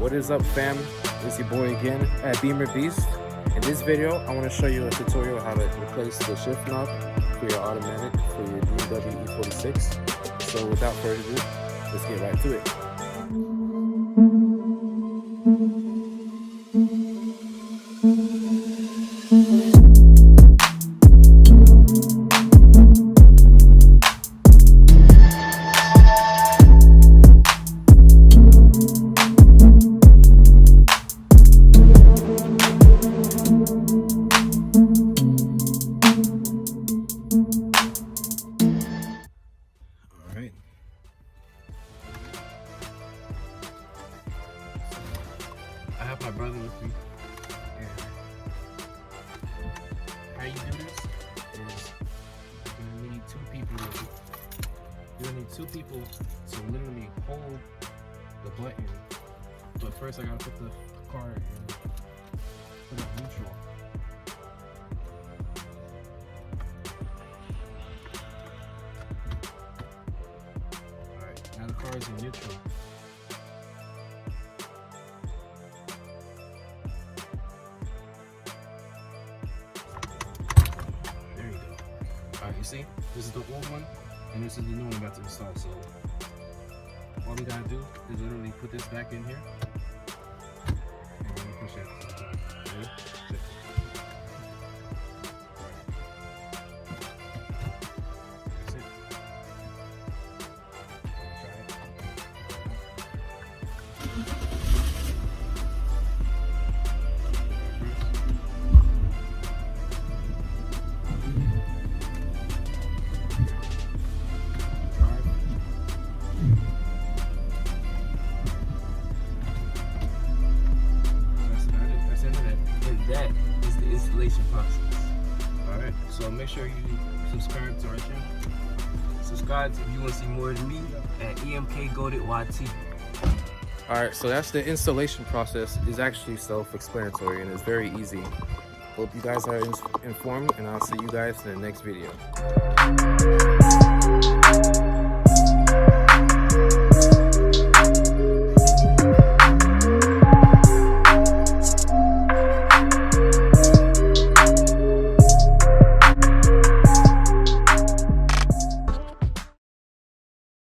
What is up, fam? It's your boy again at Beamer Beast. In this video, I want to show you a tutorial how to replace the shift knob for your automatic for your BMW E46. So without further ado, let's get right to it. I have my brother with me, and how you do this is you're gonna need two people with you. You're gonna need two people to literally hold the button, but first I gotta put the car in, put it neutral. Alright, now the car is in neutral. Alright, you see, this is the old one, and this is the new one I'm about to install. So all we gotta do is literally put this back in here, and then push it. Ready? Sit. That's it. That is the installation process. Alright, so make sure you subscribe to our channel. Subscribe if you want to see more of me at EMK Goated YT. Alright, so that's the installation process. Is actually self-explanatory and it's very easy. Hope you guys are informed, and I'll see you guys in the next video.